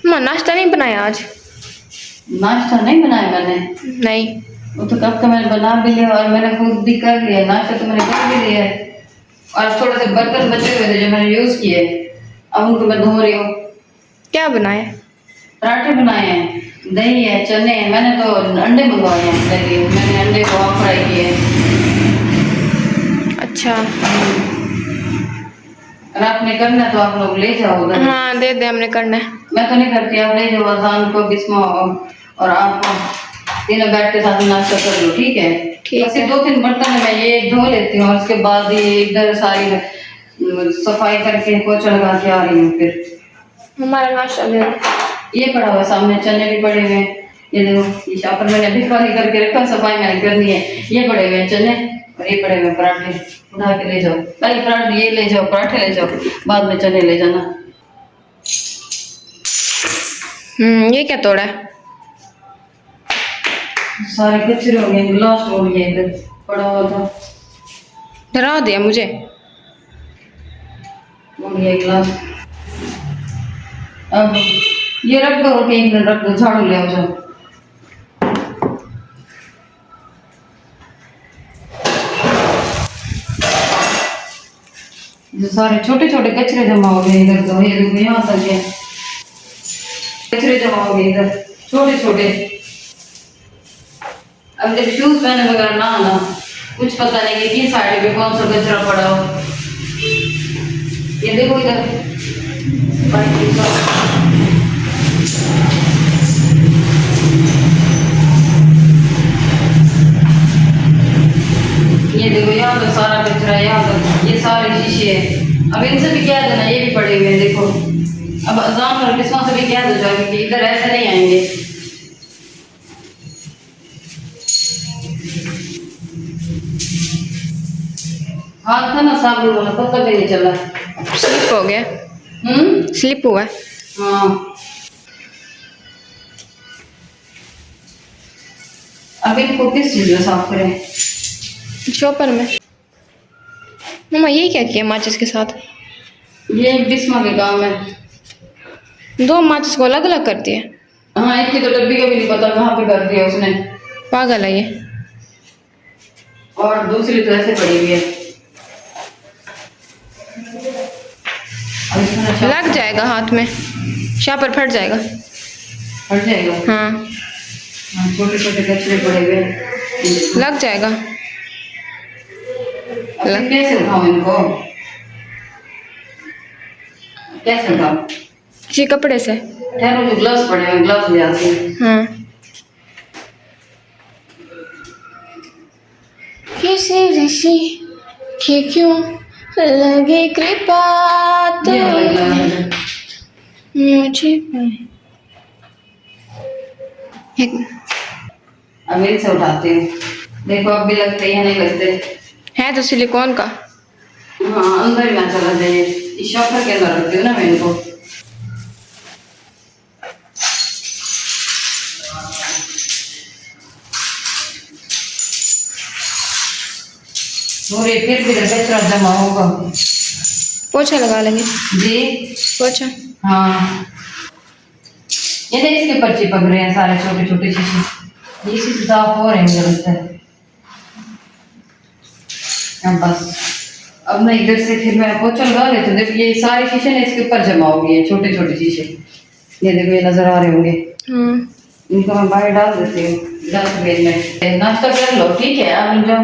माँ नाश्ता नहीं बनाया आज? नाश्ता नहीं बनाया मैंने। नहीं। वो तो कब का मैंने बना भी लिया और मैंने खुद भी कर लिया। नाश्ता तो मैंने कर भी लिया है और थोड़े से बर्तन बचे हुए थे जो मैंने यूज किए, अब उनको मैं धो रही हूँ। क्या बनाए? पराठे बनाए हैं, दही है, चने हैं। मैंने तो अंडे मंगवाए हैं पहले, मैंने अंडे को हाफ फ्राई किए। अच्छा। अगर आपने करना है तो आप लोग ले जाओ उधर। हाँ दे दे, हमने करना है। मैं तो नहीं करती, आप ले जाओ। अजान को बिस्मा और आप तीनों बैठ के साथ नाश्ता कर लो, ठीक है? ठीक बस है। 2-3 बर्तन मैं ये धो लेती हूँ और उसके बाद ये इधर सारी सफाई करके पोछा लगा के आ रही हूँ। फिर हमारा नाश्ता दे दो। ये पड़ा हुआ सामने, चने भी पड़े हुए हैं। ये देखो, ये शापर मैंने अभी खाली करके रखा, सफाई मैंने करनी है। ये पड़े हुए हैं चने और ये पड़े हुए पराठे, उठा के ले जाओ। पहले पराठे ये ले जाओ, पराठे ले जाओ, बाद में चने ले जाना। ये क्या तोड़ा है? सारे कचरे हो गए, गिलास हो गया इधर पड़ा हुआ था, डरा दिया मुझे। हो गया गिलास। अब ये रख दो, एक मिनट रख दो, झाड़ू ले आओ जाओ। जो सारे छोटे छोटे कचरे जमा हो गए इधर, तो ये देखो यहाँ तक है कचरे जमा हो गए इधर, छोटे छोटे। अब जब शूज पहने वगैरह ना आना, कुछ पता नहीं कि किस साइड पे कौन सा कचरा पड़ा हो। ये देखो इधर ये देखो, यहाँ तो सारा कचरा, यहाँ तक ये सारे शीशे है। अब इनसे भी कह देना, ये भी पड़े हुए हैं देखो। अब अजान और किस्मों से भी कह दो जाके कि इधर ऐसे नहीं आएंगे। हाथ था ना साबुन वाला, पता भी नहीं चला। स्लिप हो गया। स्लिप हुआ है। हाँ, अब इनको किस चीज में साफ करें? चॉपर में। मम्मा ये क्या किया माचिस के साथ? ये बिस्मा के काम है। 2 माचिस को अलग अलग कर दिया। हाँ, एक की तो डब्बी का भी नहीं पता कहाँ पे कर दिया उसने। पागल है ये। और दूसरी तो ऐसे पड़ी हुई है। लग जाएगा हाथ में, शापर फट जाएगा। फट जाएगा? हाँ छोटे छोटे कचरे पड़े हुए हैं, लग जाएगा। कैसे उठाऊं इनको? कैसे उठाऊं? किसी कपड़े से। ठहरो, जो ग्लव्स पड़े हैं ग्लव्स ले आती हूँ। हाँ। किसी ऋषि के क्यों लगे कृपा तो मुझे अब इनसे उठाती हूँ, देखो अब भी लगते हैं नहीं लगते है तो सिलिकॉन का। हाँ, अंदर ही ना चला जाए। इस शॉपर के अंदर रखती हूँ ना मैं इनको। और ये फिर भी कचरा जमा होगा। पोछा लगा लेंगे जी। पोछा। हाँ, ये नहीं, इसके ऊपर चिपक रहे हैं सारे छोटे छोटे शीशे। इसी से साफ हो रहे हैं मुझे लगता है। बस अब मैं इधर से फिर मैं पोछा लगा लेती हूँ। देखो ये सारे शीशे ने इसके ऊपर जमा हो गए, छोटे छोटे शीशे। ये देखो, ये नजर आ रहे होंगे। इनको मैं बाहर डाल देती हूँ डस्टबिन में। नाश्ता कर लो, ठीक है? आप जाओ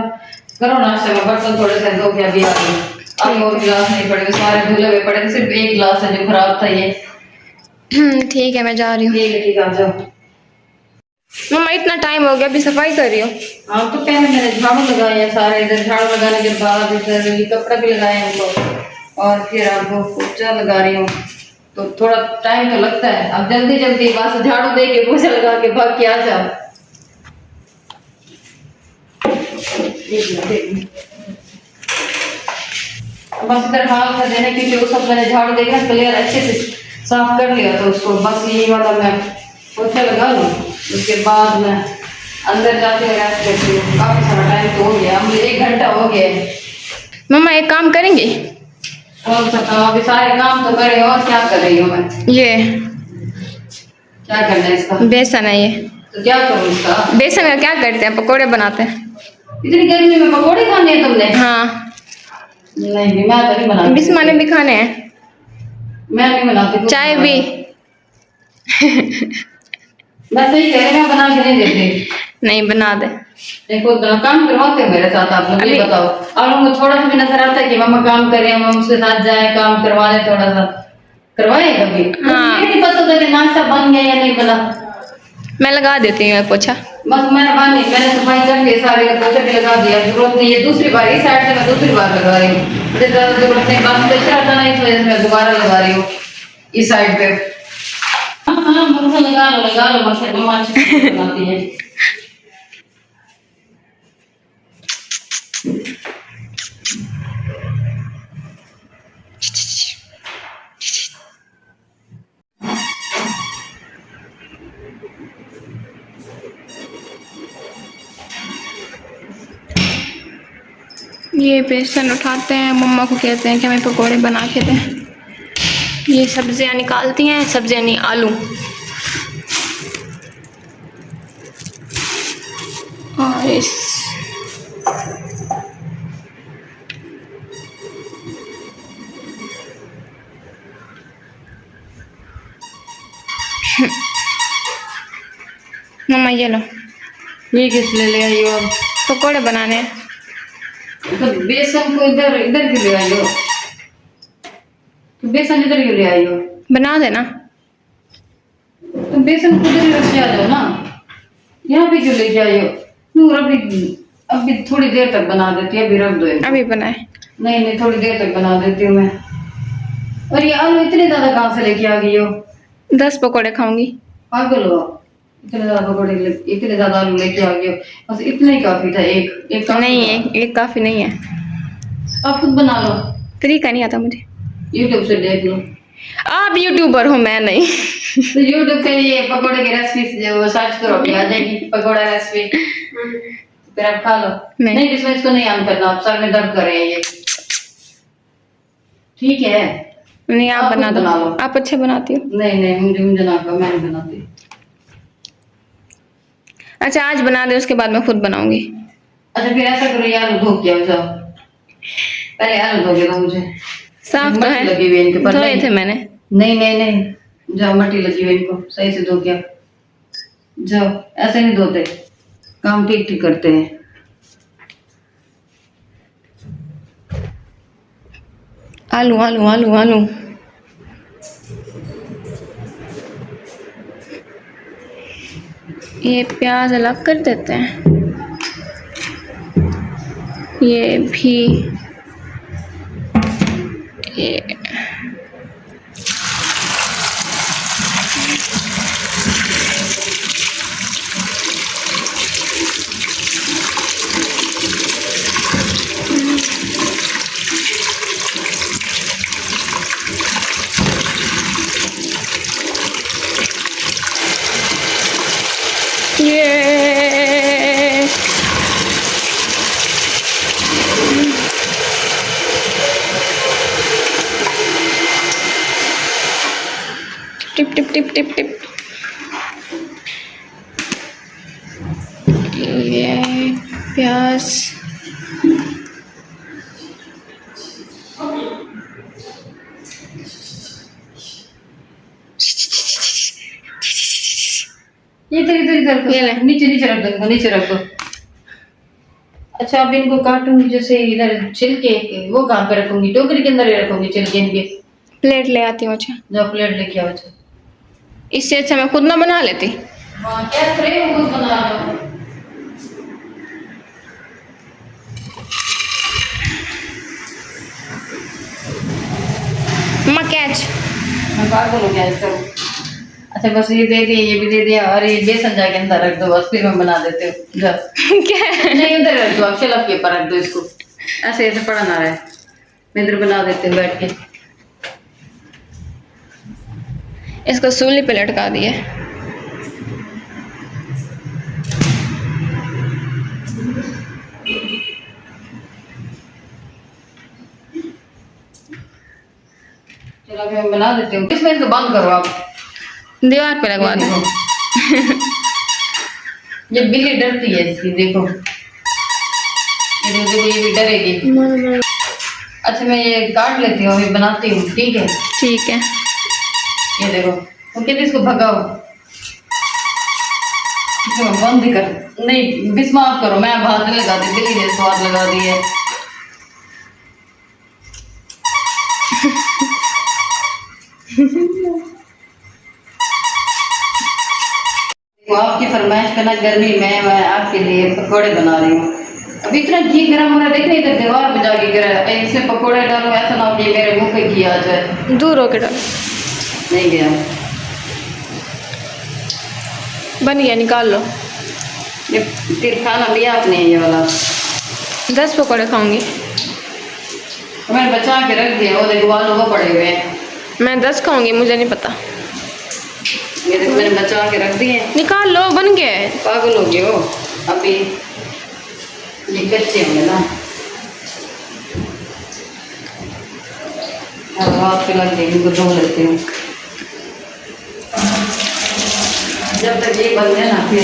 करो नाश्ता में। बर्तन थोड़े से धो के अभी आ गई। अब और गिलास नहीं पड़े, सारे धुले हुए पड़े थे, सिर्फ एक गिलास है जो खराब था ये। ठीक है मैं जा रही हूँ। ठीक है, ठीक है, आ जाओ। मम्मा इतना टाइम हो गया, अभी सफाई कर रही हो? हाँ, तो पहले मैंने झाड़ू लगाए हैं सारे, इधर झाड़ू लगाने के बाद इधर ये कपड़ा भी लगाए हैं इनको, और फिर आपको पोछा लगा रही हूँ। तो थोड़ा टाइम तो लगता है। अब जल्दी जल्दी बस झाड़ू दे के पोछा लगा के भाग के आ जाओ। बस इधर हाथ में देने के लिए वो सब मैंने झाड़ू देकर क्लियर अच्छे से साफ कर लिया, तो उसको बस यही वाला मैं पोछा लगा लूँ। उसके बाद मैं अंदर जाके रेस्ट करती हूँ। काफी सारा टाइम तो हो गया, मुझे 1 घंटा हो गया। मम्मा एक काम करेंगे? कौन सा काम? अभी सारे काम तो करे और क्या कर रही हूँ मैं? ये क्या करना है इसका? बेसन है ये। तो क्या करूँ इसका? बेसन का क्या करते हैं, पकोड़े बनाते हैं। इतनी गर्मी में पकौड़े खाने हैं तुमने? हाँ, नहीं मैं तो नहीं बनाती। बिस्मा ने भी खाने हैं। मैं नहीं बनाती कुछ चाय भी। भी मैं सही कह रही, मैं बना के नहीं देती। नहीं बना दे। देखो इतना काम करवाते हो मेरे साथ आप लोग, ये बताओ। आप लोगों को थोड़ा सा भी नजर आता है कि मम्मा काम कर रही है, हम उसके साथ जाए काम करवाने, थोड़ा सा करवाए कभी? हाँ। ये नहीं पता था कि नाश्ता बन गया या नहीं बना। मैं लगा देती हूँ पोछा। बस मेहरबानी, मैंने सफाई कर दी सारे का, पोछा भी लगा दिया। जरूरत नहीं, ये दूसरी बार इस साइड से मैं दूसरी बार लगा रही हूँ। मुझे ज्यादा जरूरत नहीं, बस कचरा था ना, इस वजह से मैं दोबारा लगा रही हूँ इस साइड पे। हाँ हाँ मक्खन लगा लो मक्खन, मम्मा अच्छी चीज़ बनाती है। ये बेसन उठाते हैं, मम्मा को कहते हैं कि हमें पकोड़े बना के दें। ये सब्जियां निकालती हैं, सब्जियां नहीं, आलू। और इस मम्मा ये लो, ये किस ले आई हो? पकोड़े बनाने हैं। तो बेसन को इधर इधर क्यों ले आई हो? तो बेसन इधर क्यों ले आई हो? बना देना। तो बेसन को इधर रख के आ जाओ ना, यहाँ पे क्यों लेके आई हो? नूर अभी थोड़ी देर तक बना देती है, अभी रख दो इनको। अभी बनाए। नहीं थोड़ी देर तक बना देती हूँ मैं। और ये आलू इतने ज्यादा कहाँ से लेके आ गई हो? 10 पकोड़े खाऊंगी। पागल हो? इतने ज्यादा इतने ज्यादा आलू लेके आ गई हो? बस इतना ही काफी था, एक काफी नहीं था। एक काफी नहीं है। आप खुद बना लो, तरीका नहीं आता मुझे। यूट्यूब से देख लो। आप यूट्यूबर हो, मैं नहीं। तो यूट्यूब पे ये पकोड़े की रेसिपी जो सर्च करो आ जाएगी, पकोड़ा रेसिपी, फिर आप खा लो। नहीं इसमें इसको नहीं ऑन करना, आप सर में दर्द कर रहे हैं ये। ठीक है नहीं आप बना दो। बना लो। आप अच्छे बनाती हो। नहीं मुझे ना कहो, मैं नहीं बनाती। अच्छा आज बना दे, उसके बाद मैं खुद बनाऊंगी। अच्छा फिर ऐसा करो, ये आलू धो के आओ जाओ, पहले आलू धोके दो मुझे। साफ तो है, लगी हुई इनके पर धोए थे मैंने। नहीं जाओ, मट्टी लगी हुई इनको सही से धो के जाओ। ऐसे नहीं धोते, काम ठीक करते हैं। आलू आलू आलू आलू। ये प्याज अलग कर देते हैं, ये भी। ये tip tip tip tip tip. ये प्याज इधर ये ले। नीचे रख दो, नीचे रख दो। अच्छा अब इनको काटूंगी जैसे इधर छिलके, वो कहाँ पे रखूंगी? टोकरी के अंदर ही रखूंगी छिलके इनके। प्लेट ले आती हूँ। अच्छा जाओ प्लेट लेके आओ। अच्छा इससे अच्छा मैं खुद ना बना लेती। हाँ क्या करे, वो खुद बना लो। मम्मा कैच। मैं पागल हो गया करूँ। अच्छा बस ये दे दिए, ये भी दे दिया, और ये बेसन जाके अंदर रख दो, बस फिर मैं बना देते हो। जाओ क्या नहीं अंदर रख दो, आप शेल्फ के ऊपर रख दो इसको, ऐसे ऐसे पड़ा ना रहे। मैं इधर बना देते हूँ बैठ के। इसको सूली पे लटका दिए। चलो अभी मैं बना देती हूँ। इसमें इसको बंद करो आप। दीवार पे लगवा दो। ये बिल्ली डरती है इसकी, देखो ये देखो ये भी डरेगी। अच्छा मैं ये काट लेती हूँ, अभी बनाती हूँ, ठीक है? ठीक है। ये देखो तो कहते इसको भगाओ, इसको बंद ही कर, नहीं बिस्मात करो, मैं हाथ नहीं लगाती, बिल्ली ने स्वाद लगा दी है। वो आपकी फरमाइश पे ना गर्मी में मैं आपके लिए पकौड़े बना रही हूँ। अभी इतना घी गरम हो रहा है, देख रहे इधर दीवार पे जाके गिरा है, इसमें पकौड़े डालो, ऐसा ना हो कि मेरे मुंह पे घी आ जाए। दूर होके डाल। नहीं गया, बन गया, निकाल लो। ये फिर खाना लिया आपने ये वाला? 10 पकौड़े खाऊंगी। तो मैंने बचा के रख दिया, वो देखो आलू वो पड़े हुए हैं। मैं 10 खाऊंगी, मुझे नहीं पता। ये देखो मैंने बचा के रख दिए। निकाल लो, बन गया है। पागल हो गए हो, अभी ये कच्चे होंगे ना, हाथ पे लग जाएगी, इनको धो लेती हूँ। जब तक ये बन जाए ना फिर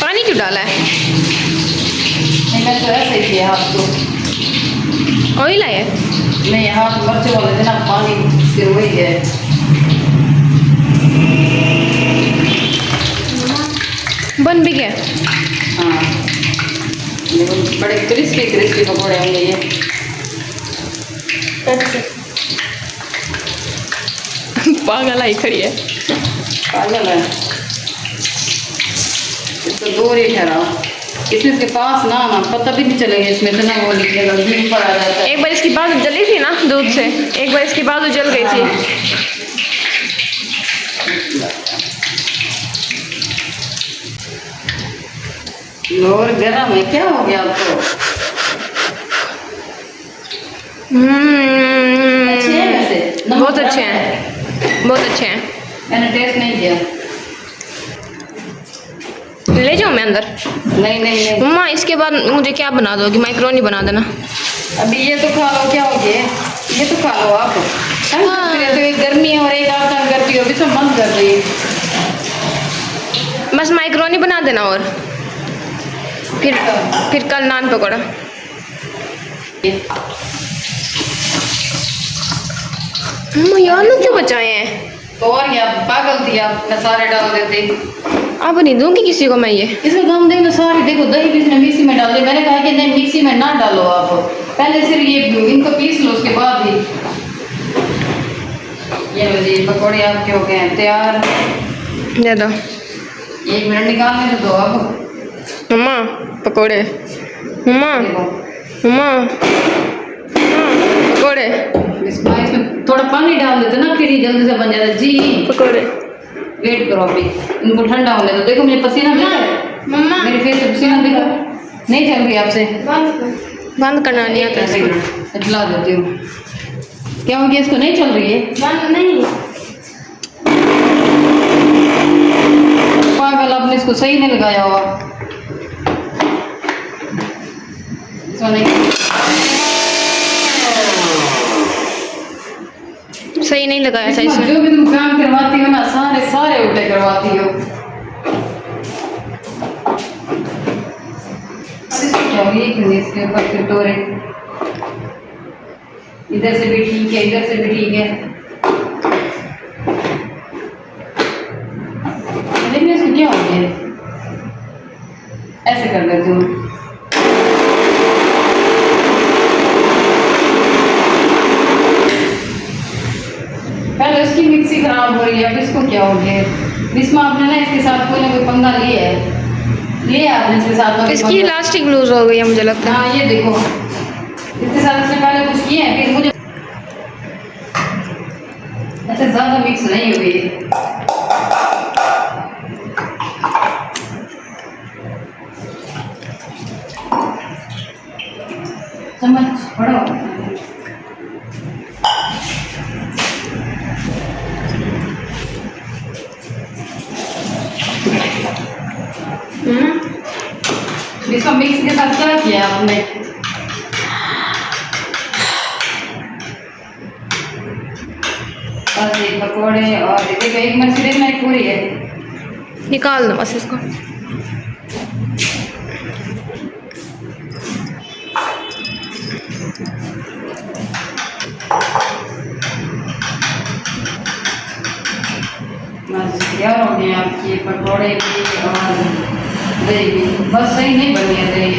पानी क्यों डाला है? नहीं मैं तो ऐसे ही किया हाथ को, ऑयल है? नहीं हाथ मर्चे वाले थे ना, पानी फिर वही है। बन भी गया। हाँ देखो बड़े क्रिस्पी क्रिस्पी पकौड़े होंगे ये। पागल आई खड़ी है। पागल है, इसको दूर ही ठहराओ, इसमें इसके पास ना आना, पता भी नहीं चलेगा इसमें से ना वो निकलेगा, घी ऊपर आ जाता है। एक बार इसकी बाजू जली थी ना दूध से, एक बार इसकी बाजू जल गई थी। और गरम है, क्या हो गया आपको? अच्छे हैं वैसे, नमक बहुत कम अच्छे है। हैं, बहुत अच्छे हैं। मैंने टेस्ट नहीं किया। ले जाओ मैं अंदर। नहीं नहीं नहीं, मम्मा इसके बाद मुझे क्या बना दोगी? मैक्रोनी बना देना। अभी ये तो खा लो, क्या हो गया, ये तो खा लो आप। हाँ। तो एक गर्मी है और एक आप तंग करती हो, अभी सब बंद कर रही है। बस मैक्रोनी बना देना, और फिर कल नान पकौड़ा। आलू क्यों बचाए हैं? तो और क्या पागल थी आप, मैं सारे डाल देती। अब नहीं दूंगी किसी को मैं ये। इसमें काम देखो सारे, देखो दही भी इसने मिक्सी में डाल दी, मैंने कहा कि नहीं मिक्सी में ना डालो आप, पहले सिर्फ ये इनको पीस लो, उसके बाद ही। ये लो जी पकौड़े आपके हो गए हैं तैयार। दे दो 1 मिनट निकालने तो दो अब। मम्मा, पकौड़े। मम्मा, देखो मम्मा, पकौड़े, इसमें थोड़ा पानी डाल देते ना, फिर ये जल्दी से बन जाता है जी। पकौड़े। वेट करो अभी, इनको ठंडा होने दो। देखो मुझे पसीना दिख रहा है, मम्मा, मेरे फेस से पसीना दिख रहा है। नहीं चल रही आपसे, बंद करना नहीं आता इसको। मैं चला देती हूँ। क्या हो गया, इसको नहीं चल रही है? नहीं, पागल, आपने इसको सही नहीं लगाया हुआ। इसको नहीं, सही नहीं लगाया था इसमें इसमें। जो भी तुम काम करवाती हो ना, सारे सारे उल्टे करवाती हो। इसको क्या हो गया, इसके ऊपर फिर टोरे, इधर से भी ठीक है, इधर से भी ठीक है। लेकिन इसको क्या हो गया, ऐसे कर देती हूँ। पहले उसकी मिक्सी खराब हो रही है, अब इसको क्या हो गया? इसमें आपने ना इसके साथ कोई ना कोई पंगा लिया है, लिया आपने इसके साथ में इसकी पंगा। इलास्टिक लूज हो गई है मुझे लगता है। हाँ ये देखो, इसके साथ इसने पहले कुछ किया है, फिर मुझे अच्छा ज्यादा मिक्स नहीं हुई। चम्मच पड़ो, इसको मिक्स के साथ क्या किया आपने? और ये पकौड़े और देखो एक मछली देखना एक पूरी है। निकाल दो बस इसको। बस तैयार हो गए आपके पकौड़े भी और दही भी। बस सही नहीं बनी है दही,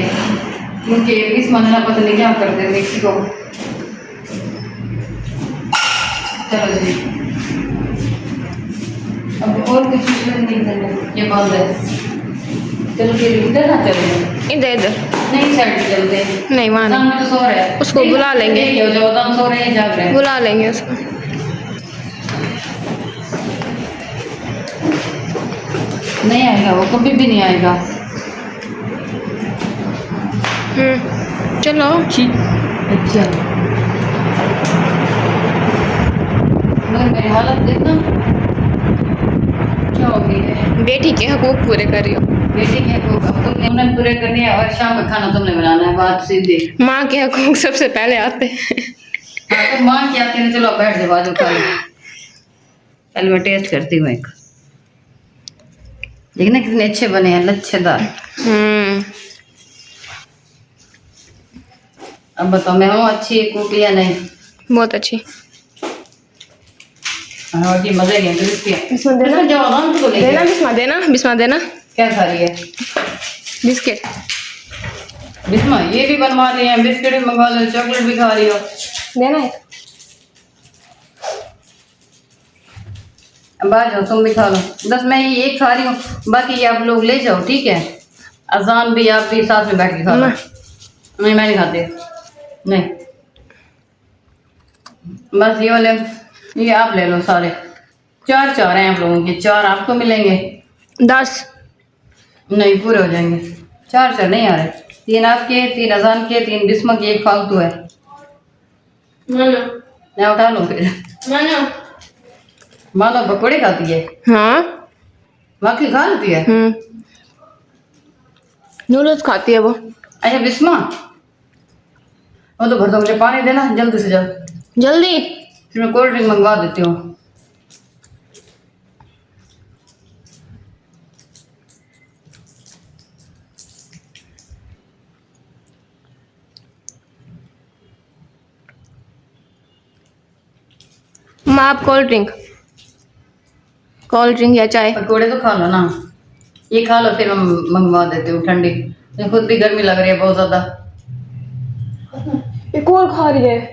क्योंकि इस महीना पता नहीं क्या करते हैं मिक्सी को। चलो जी, अब और कुछ नहीं करना, ये बंद है। चलो फिर इधर ना चले, इधर इधर नहीं साइड पे चलते हैं। नहीं, वहाँ नहीं। सामने तो सो रहा है, उसको बुला लेंगे। हो जाओ, हम सो रहे हैं, जाग रहे हैं। बुला लेंगे उसको। नहीं आएगा वो, कभी भी नहीं आएगा। चलो। अच्छा, मगर मेरी हालत देखना क्या हो गई है। बेटी के हकूक पूरे कर रही हो। बेटी के को अब तुमने पूरे करने हैं और शाम का खाना तुमने बनाना है, बात सीधी। माँ के हकूक सबसे पहले आते हैं। हाँ तो माँ की आती है, चलो बैठ जाओ, बाजू खा लो। पहले मैं टेस्ट करती हूँ एक, देखना कितने अच्छे बने हैं, लच्छेदार। अब बताओ मैं हूँ अच्छी कुक या नहीं? बहुत अच्छी। हाँ जी, मजे के क्रिस्पी है। बिस्मा देना, जाओ आराम से लेके। देना बिस्मा, देना बिस्मा, देना। क्या खा रही है? बिस्किट। बिस्मा ये भी बनवा रही है, बिस्किट भी मंगवा लो, चॉकलेट भी खा रही हो। देना एक। अब आ जाओ, तुम भी खा लो। बस मैं ये एक खा रही हूँ, बाकी ये आप लोग ले जाओ, ठीक है? अजान भी आप भी साथ में बैठ के खा लो। नहीं मैं नहीं खाती, नहीं। बस ये वाले ये आप ले लो सारे, चार चार हैं आप लोगों के, चार आपको मिलेंगे। 10 नहीं पूरे हो जाएंगे, चार चार नहीं आ रहे। 3 आपके, 3 अजान के, 3 बिस्मा के, 1 फालतू है। मैं उठा लूँ फिर। मानो पकौड़े खाती है। हाँ, बाकी खा लेती है। नूडल्स खाती है वो। अच्छा बिस्मा, वो तो भर दो, मुझे पानी देना जल्दी से जल्द। जल्दी। फिर मैं कोल्ड ड्रिंक मंगवा देती हूँ। माँ आप कोल्ड ड्रिंक या चाय? पकौड़े तो खा लो ना, ये खा लो फिर मैं मंगवा देती हूँ ठंडी। मुझे खुद भी गर्मी लग रही है बहुत ज्यादा। एक और खा रही है।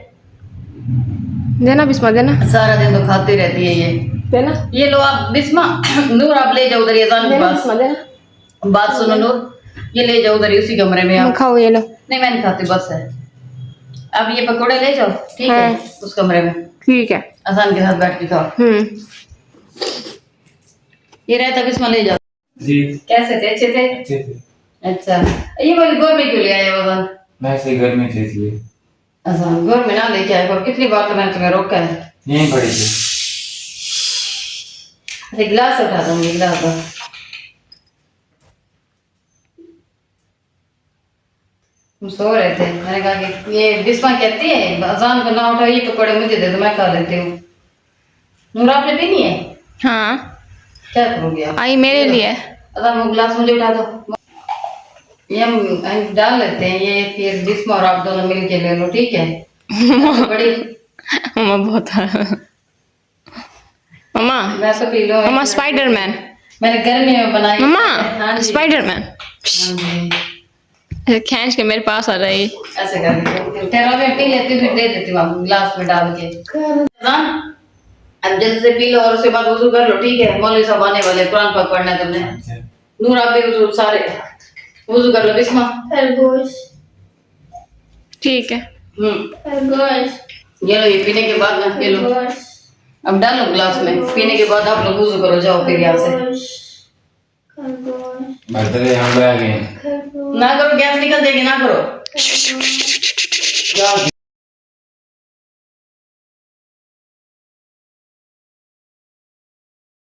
देना बिस्मा, देना। सारा दिन तो खाती रहती है ये। देना। ये लो आप बिस्मा, नूर आप ले जाओ उधर ये अजान के देना पास। बिस्मा, देना। बात सुनो नूर, ये ले जाओ उधर उसी कमरे में आप। खाओ, ये लो। नहीं मैं नहीं खाती, बस है। अब ये पकौड़े ले जाओ, ठीक है? उस कमरे में ठीक है। अजान के साथ बैठ के खाओ। ये रहता बिस्मा ले जाओ जी। कैसे थे? अच्छे थे? अच्छे थे। अच्छा, ये वाली गोर में क्यों ले आए अजान? मैं से घर में थे इसलिए। अजान गोर में ना लेके आए, और कितनी बार तो मैंने तुम्हें रोका है। यहीं पड़े थे। अच्छा गिलास उठा दूंगी, गिलास दो। तुम सो रहे थे, मैंने कहा कि ये बिस्मा कहती है अजान को ना उठाओ, ये पकौड़े मुझे दे दो, मैं खा लेती हूँ। नूर आपने पीनी है? हाँ, क्या करोगे आप? आई मेरे लिए। अजान वो गिलास मुझे उठा दो। ये हम डाल लेते हैं, ये फिर बिस्मा और आप दोनों मिल के ले लो, ठीक है? तो बड़ी मम्मा बहुत मम्मा, मैं तो पी लो। मम्मा स्पाइडरमैन। मैंने गर्मी में बनाई। हाँ मम्मा जी। स्पाइडरमैन हाँ जी। खींच के मेरे पास आ रही। ऐसे कर ठहरा में पी लेती हूँ, फिर दे देती हूँ आपको गिलास में डाल के। अब जल्दी से पी लो और उसके बाद वजू कर लो, ठीक है? मौलवी साहब आने वाले, कुरान पाक पढ़ना है तुमने। नूर आप भी वजू सारे वजू कर लो। बिस्मा खरगोश। ठीक है। खरगोश। ये लो, ये पीने के बाद ना ये लो, खरगोश। अब डालो गिलास में। पीने के बाद आप लोग वजू करो, जाओ फिर यहाँ से। खरगोश। बर्थडे हम लोग आ गए। खरगोश। ना करो, गैस निकल जाएगी, ना करो। क्या